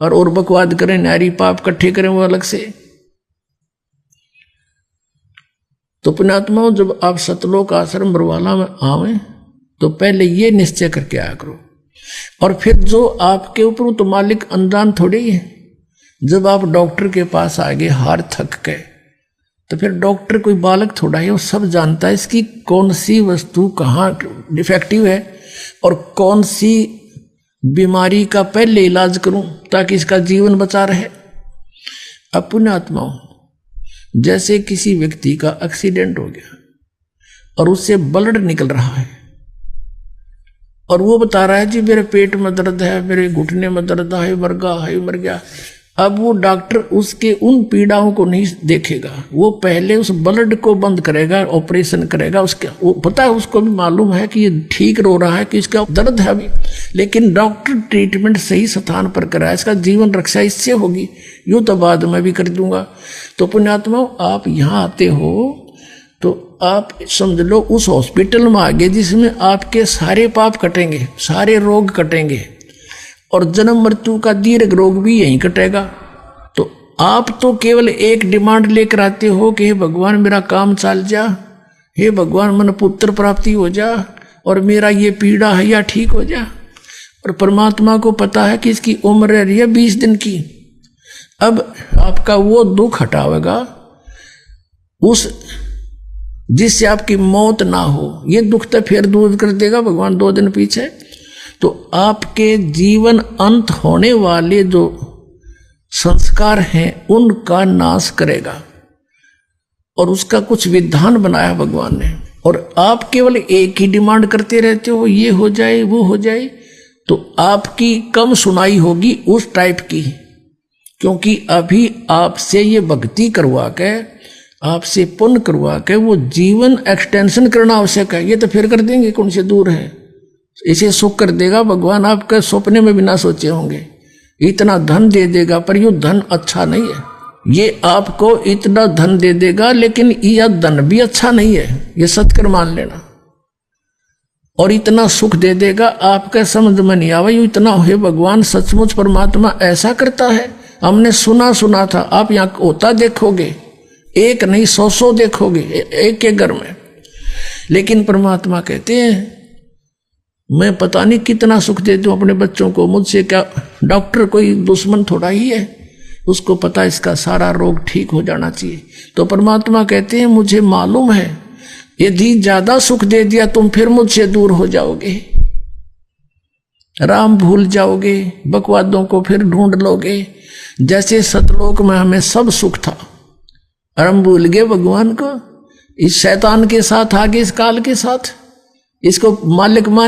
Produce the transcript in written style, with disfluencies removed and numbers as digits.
और बकवाद करें, नारी पाप इकट्ठे करें वो अलग से। तो पुण्यात्माओं, जब आप सतलोक आश्रम बरवाला में आवे तो पहले ये निश्चय करके आया करो। और फिर जो आपके ऊपर तो मालिक अनजान थोड़ी है। जब आप डॉक्टर के पास आ गए हार थक गए, तो फिर डॉक्टर कोई बालक थोड़ा है, वो सब जानता है इसकी कौन सी वस्तु कहाँ डिफेक्टिव है और कौन सी बीमारी का पहले इलाज करूं ताकि इसका जीवन बचा रहे। अब पुण्यात्माओं, जैसे किसी व्यक्ति का एक्सीडेंट हो गया और उससे ब्लड निकल रहा है और वो बता रहा है जी मेरे पेट में दर्द है, मेरे घुटने में दर्द है, मर गया। अब वो डॉक्टर उसके उन पीड़ाओं को नहीं देखेगा, वो पहले उस ब्लड को बंद करेगा, ऑपरेशन करेगा। उसके वो पता है, उसको भी मालूम है कि ये ठीक रो रहा है, कि इसका दर्द है अभी, लेकिन डॉक्टर ट्रीटमेंट सही स्थान पर कराए, इसका जीवन रक्षा इससे होगी, यूं तो बाद में भी कर दूंगा। तो पुण्यात्मा, आप यहाँ आते हो तो आप समझ लो उस हॉस्पिटल में आ गए जिसमें आपके सारे पाप कटेंगे, सारे रोग कटेंगे और जन्म मृत्यु का दीर्घ रोग भी यहीं कटेगा। तो आप तो केवल एक डिमांड लेकर आते हो कि हे भगवान मेरा काम चल जा, हे भगवान मन पुत्र प्राप्ति हो जा और मेरा ये पीड़ा है या ठीक हो जा। और परमात्मा को पता है कि इसकी उम्र रह रही है 20 दिन की। अब आपका वो दुख हटावेगा उस जिससे आपकी मौत ना हो, ये दुख तो फिर दूर कर देगा भगवान 2 दिन पीछे। तो आपके जीवन अंत होने वाले जो संस्कार हैं उनका नाश करेगा और उसका कुछ विधान बनाया भगवान ने। और आप केवल एक ही डिमांड करते रहते हो, ये हो जाए वो हो जाए, तो आपकी कम सुनाई होगी उस टाइप की, क्योंकि अभी आपसे ये भक्ति करवा के, आपसे पुण्य करवा के वो जीवन एक्सटेंशन करना आवश्यक है। ये तो फिर कर देंगे, कौन से दूर है, इसे सुख कर देगा भगवान, आपके सपने में भी ना सोचे होंगे। इतना धन दे देगा, पर ये धन अच्छा नहीं है। ये आपको इतना धन दे देगा लेकिन यह धन भी अच्छा नहीं है, ये सत्कर मान लेना। और इतना सुख दे देगा आपके समझ में नहीं आवा, इतना है भगवान सचमुच परमात्मा ऐसा करता है। हमने सुना था, आप यहाँ होता देखोगे, एक नहीं 100 देखोगे एक के घर में। लेकिन परमात्मा कहते हैं मैं पता नहीं कितना सुख दे दूं अपने बच्चों को, मुझसे क्या, डॉक्टर कोई दुश्मन थोड़ा ही है, उसको पता इसका सारा रोग ठीक हो जाना चाहिए। तो परमात्मा कहते हैं मुझे मालूम है यदि ज्यादा सुख दे दिया तुम फिर मुझसे दूर हो जाओगे, राम भूल जाओगे, बकवादों को फिर ढूंढ लोगे। जैसे सतलोक में हमें सब सुख था और हम भूल गए भगवान को, इस शैतान के साथ आगे, इस काल के साथ, इसको मालिक मान